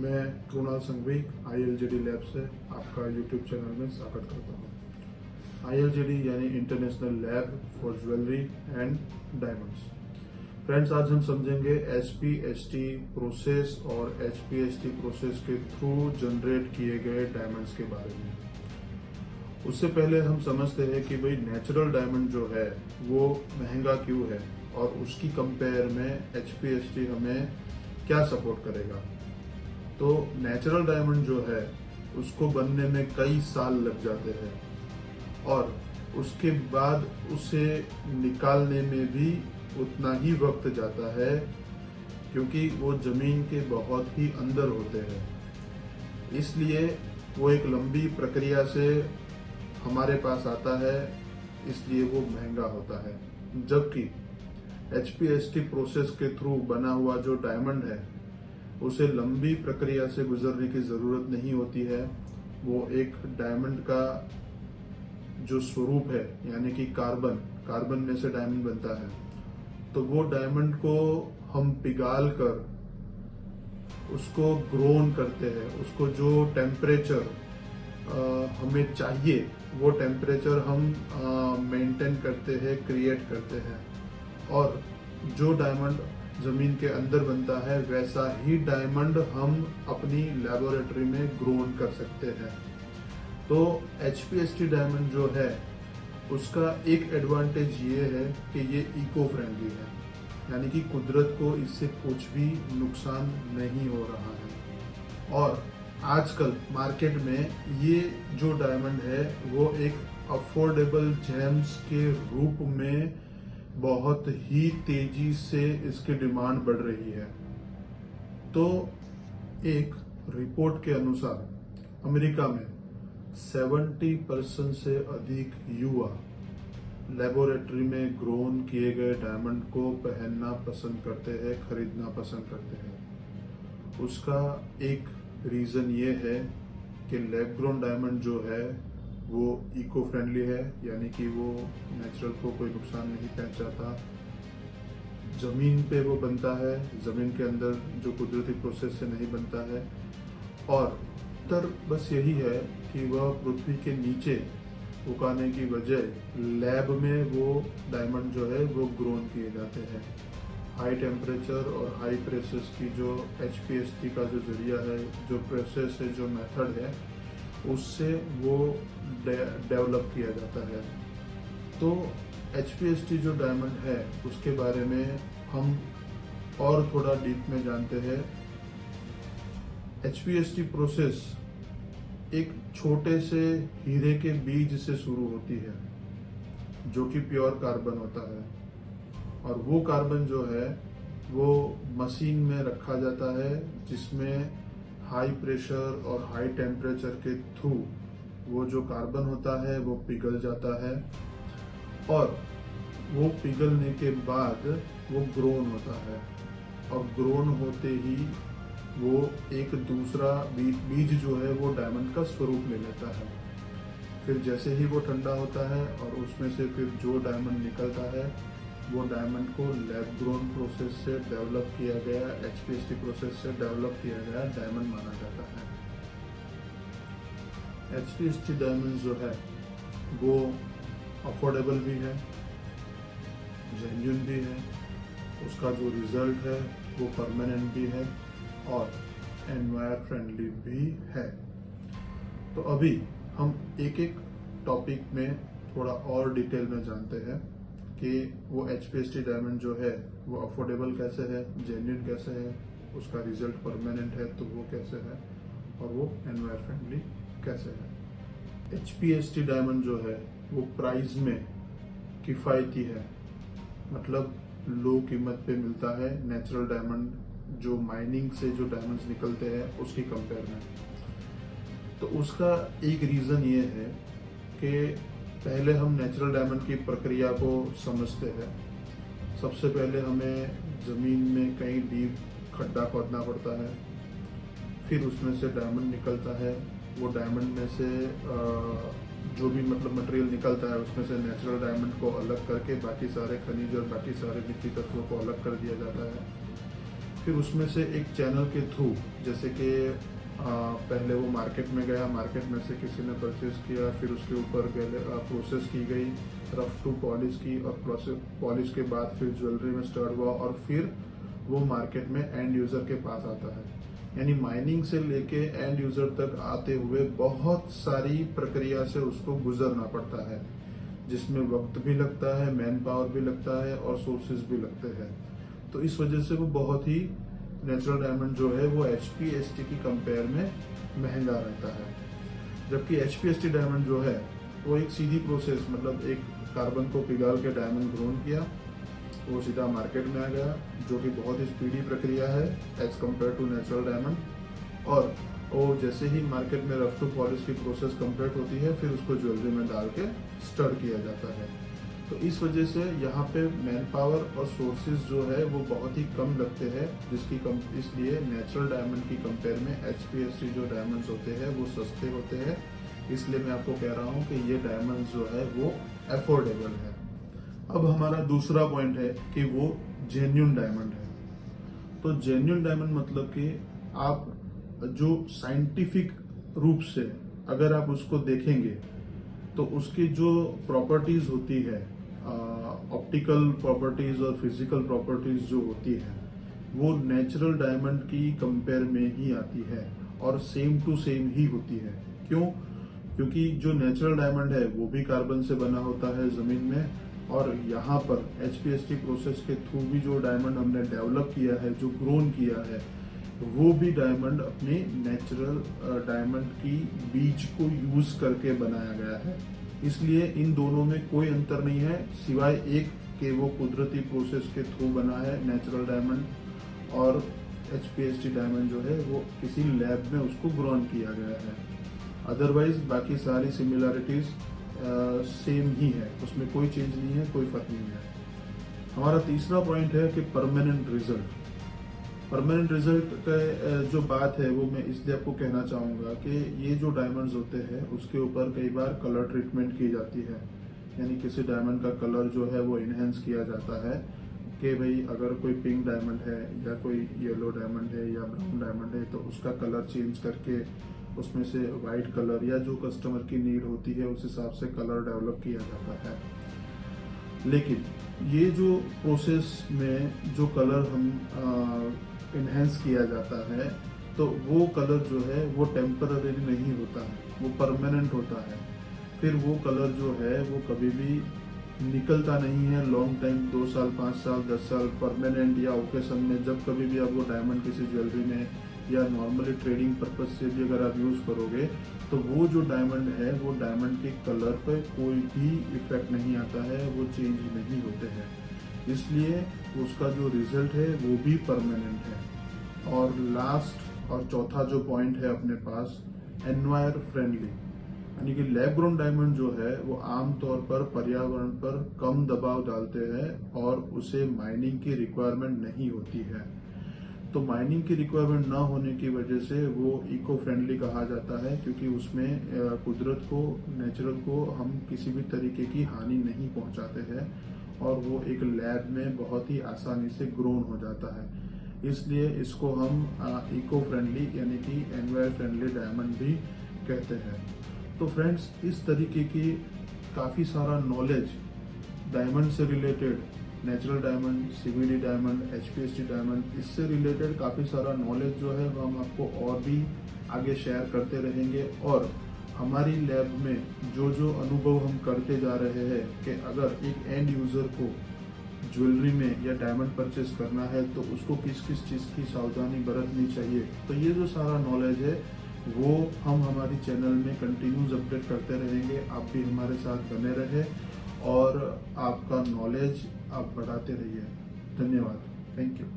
मैं Krunal Sanghvi ILJD lab से आपका यूट्यूब चैनल में स्वागत करता हूँ। ILJD यानी international lab for jewellery and diamonds. Friends, आज हम समझेंगे HPHT प्रोसेस और HPHT प्रोसेस के थ्रू जनरेट किए गए डायमंड्स के बारे में। उससे पहले हम समझते हैं कि भाई नेचुरल डायमंड जो है वो महंगा क्यों है और उसकी कंपेयर में HPHT हमें क्या सपोर्ट करेगा। तो नेचुरल डायमंड जो है उसको बनने में कई साल लग जाते हैं और उसके बाद उसे निकालने में भी उतना ही वक्त जाता है, क्योंकि वो जमीन के बहुत ही अंदर होते हैं। इसलिए वो एक लंबी प्रक्रिया से हमारे पास आता है, इसलिए वो महंगा होता है। जबकि HPHT प्रोसेस के थ्रू बना हुआ जो डायमंड है उसे लंबी प्रक्रिया से गुजरने की जरूरत नहीं होती है। वो एक डायमंड का जो स्वरूप है, यानी कि कार्बन में से डायमंड बनता है, तो वो डायमंड को हम पिघाल कर उसको ग्रोन करते हैं। उसको जो टेम्परेचर हमें चाहिए वो टेम्परेचर हम मेंटेन करते हैं, क्रिएट करते हैं, और जो डायमंड जमीन के अंदर बनता है वैसा ही डायमंड हम अपनी लेबोरेटरी में ग्रोन कर सकते हैं। तो HPHT डायमंड जो है उसका एक एडवांटेज ये है कि ये इको फ्रेंडली है, यानी कि कुदरत को इससे कुछ भी नुकसान नहीं हो रहा है। और आजकल मार्केट में ये जो डायमंड है वो एक अफोर्डेबल जेम्स के रूप में बहुत ही तेजी से इसकी डिमांड बढ़ रही है। तो एक रिपोर्ट के अनुसार अमेरिका में 70% से अधिक युवा लेबोरेटरी में ग्रोन किए गए डायमंड को पहनना पसंद करते हैं, खरीदना पसंद करते हैं। उसका एक रीजन ये है कि लैब ग्रोन डायमंड जो है वो इको फ्रेंडली है, यानी कि वो नेचुरल को कोई नुकसान नहीं पहुंचाता। जमीन पे वो बनता है, जमीन के अंदर जो कुदरती प्रोसेस से नहीं बनता है। और उत्तर बस यही है कि वह पृथ्वी के नीचे उगाने की बजाय लैब में वो डायमंड जो है वो ग्रोन किए जाते हैं। हाई टेम्परेचर और हाई प्रेशर्स की जो HPHT का जो जरिया है, जो प्रोसेस है, जो मेथड है, उससे वो डेवलप किया जाता है। तो HPHT जो डायमंड है उसके बारे में हम और थोड़ा डीप में जानते हैं। HPHT प्रोसेस एक छोटे से हीरे के बीज से शुरू होती है जो कि प्योर कार्बन होता है, और वो कार्बन जो है वो मशीन में रखा जाता है जिसमें हाई प्रेशर और हाई टेम्परेचर के थ्रू वो जो कार्बन होता है वो पिघल जाता है, और वो पिघलने के बाद वो ग्रोन होता है, और ग्रोन होते ही वो एक दूसरा बीज जो है वो डायमंड का स्वरूप ले लेता है। फिर जैसे ही वो ठंडा होता है और उसमें से फिर जो डायमंड निकलता है वो डायमंड को लैब ग्रोन प्रोसेस से डेवलप किया गया, HPHT प्रोसेस से डेवलप किया गया डायमंड माना जाता है। HPHT डायमंड जो है वो अफोर्डेबल भी है, जेन्युइन भी है, उसका जो रिजल्ट है वो परमानेंट भी है और एनवायर फ्रेंडली भी है। तो अभी हम एक एक टॉपिक में थोड़ा और डिटेल में जानते हैं कि वो HPHT डायमंड जो है वो अफोर्डेबल कैसे है, जेन्युइन कैसे है, उसका रिजल्ट परमानेंट है तो वो कैसे है, और वो एनवायर फ्रेंडली कैसे है। HPHT डायमंड जो है वो प्राइस में किफ़ायती है, मतलब लो कीमत पे मिलता है नेचुरल डायमंड जो माइनिंग से जो डायमंड्स निकलते हैं उसकी कंपेयर में। तो उसका एक रीज़न ये है कि पहले हम नेचुरल डायमंड की प्रक्रिया को समझते हैं। सबसे पहले हमें ज़मीन में कहीं डीप खड्डा खोदना पड़ता है, फिर उसमें से डायमंड निकलता है। वो डायमंड में से जो भी मतलब मटेरियल निकलता है उसमें से नेचुरल डायमंड को अलग करके बाकी सारे खनिज और बाकी सारे मिट्टी तत्वों को अलग कर दिया जाता है। फिर उसमें से एक चैनल के थ्रू, जैसे कि पहले वो मार्केट में गया, मार्केट में से किसी ने परचेज किया, फिर उसके ऊपर प्रोसेस की गई, रफ टू पॉलिश की, और पॉलिश के बाद फिर ज्वेलरी में स्टार्ट हुआ, और फिर वो मार्केट में एंड यूजर के पास आता है। यानी माइनिंग से लेके एंड यूजर तक आते हुए बहुत सारी प्रक्रिया से उसको गुजरना पड़ता है, जिसमें वक्त भी लगता है, मैन पावर भी लगता है, और सोर्सेज भी लगते हैं। तो इस वजह से वो बहुत ही नेचुरल डायमंड जो है वो HPST की कंपेयर में महंगा रहता है। जबकि HPST डायमंड जो है वो एक सीधी प्रोसेस, मतलब एक कार्बन को पिघाल के डायमंड ग्रोन किया, वो सीधा मार्केट में आ गया, जो कि बहुत ही स्पीडी प्रक्रिया है as compare to natural diamond. और वो जैसे ही मार्केट में रफ टू पॉलिश की प्रोसेस कंप्लीट होती है, फिर उसको ज्वेलरी में डाल के स्टर किया जाता है। तो इस वजह से यहाँ पे मैन पावर और सोर्सेज जो है वो बहुत ही कम लगते हैं, इसलिए नेचुरल डायमंड की कंपेयर में HPST जो डायमंड्स होते हैं वो सस्ते होते हैं। इसलिए मैं आपको कह रहा हूँ कि ये डायमंड्स जो है वो अफोर्डेबल है। अब हमारा दूसरा पॉइंट है कि वो जेन्युइन डायमंड है। तो जेन्युइन डायमंड मतलब कि आप जो साइंटिफिक रूप से अगर आप उसको देखेंगे तो उसकी जो प्रॉपर्टीज होती है, ऑप्टिकल प्रॉपर्टीज और फिजिकल प्रॉपर्टीज जो होती है, वो नेचुरल डायमंड की कंपेयर में ही आती है और सेम टू सेम ही होती है। क्यों? क्योंकि जो नेचुरल डायमंड है वो भी कार्बन से बना होता है जमीन में, और यहाँ पर HPST प्रोसेस के थ्रू भी जो डायमंड हमने डेवलप किया है, जो ग्रोन किया है, वो भी डायमंड अपने नेचुरल डायमंड की बीज को यूज करके बनाया गया है। इसलिए इन दोनों में कोई अंतर नहीं है, सिवाय एक कि वो कुदरती प्रोसेस के थ्रू बना है नेचुरल डायमंड, और HPST डायमंड जो है वो किसी लैब में उसको ग्रोन किया गया है। अदरवाइज बाकी सारी सिमिलैरिटीज सेम ही है, उसमें कोई चेंज नहीं है, कोई फर्क नहीं है। हमारा तीसरा पॉइंट है कि परमानेंट रिजल्ट। परमानेंट रिजल्ट का जो बात है वो मैं इसलिए आपको कहना चाहूँगा कि ये जो डायमंड्स होते हैं उसके ऊपर कई बार कलर ट्रीटमेंट की जाती है। यानी किसी डायमंड का कलर जो है वो इनहेंस किया जाता है कि भाई अगर कोई पिंक डायमंड है या कोई येलो डायमंड है या ब्राउन डायमंड है, तो उसका कलर चेंज करके उसमें से वाइट कलर या जो कस्टमर की नीड होती है उस हिसाब से कलर डेवलप किया जाता है। लेकिन ये जो प्रोसेस में जो कलर हम इनहेंस किया जाता है, तो वो कलर जो है वो टेम्पररी नहीं होता है, वो परमानेंट होता है। फिर वो कलर जो है वो कभी भी निकलता नहीं है लॉन्ग टाइम, 2 साल, 5 साल, 10 साल, परमानेंट या ओकेशन में जब कभी भी आप वो डायमंड किसी ज्वेलरी में या नॉर्मली ट्रेडिंग पर्पज से भी अगर आप यूज करोगे, तो वो जो डायमंड है वो डायमंड के कलर पे कोई भी इफेक्ट नहीं आता है, वो चेंज नहीं होते हैं। इसलिए उसका जो रिजल्ट है वो भी परमानेंट है। और लास्ट और चौथा जो पॉइंट है अपने पास, एनवायर फ्रेंडली, यानी कि लैब ग्रोन डायमंड जो है वो आमतौर पर पर्यावरण पर कम दबाव डालते हैं और उसे माइनिंग की रिक्वायरमेंट नहीं होती है। तो माइनिंग की रिक्वायरमेंट ना होने की वजह से वो इको फ्रेंडली कहा जाता है, क्योंकि उसमें कुदरत को, नेचुरल को हम किसी भी तरीके की हानि नहीं पहुंचाते हैं, और वो एक लैब में बहुत ही आसानी से ग्रोन हो जाता है। इसलिए इसको हम इको फ्रेंडली यानी कि एनवायर फ्रेंडली डायमंड भी कहते हैं। तो फ्रेंड्स, इस तरीके की काफ़ी सारा नॉलेज डायमंड से related, natural diamond, CVD diamond, HPST diamond, इससे रिलेटेड काफ़ी सारा नॉलेज जो है वो हम आपको और भी आगे शेयर करते रहेंगे। और हमारी लैब में जो जो अनुभव हम करते जा रहे हैं कि अगर एक एंड यूज़र को ज्वेलरी में या डायमंड परचेस करना है तो उसको किस किस चीज़ की सावधानी बरतनी चाहिए, तो ये जो सारा नॉलेज है वो हम हमारी चैनल में कंटिन्यूस अपडेट करते रहेंगे। आप भी हमारे साथ बने रहे और आपका नॉलेज आप बढ़ाते रहिए। धन्यवाद। Thank you.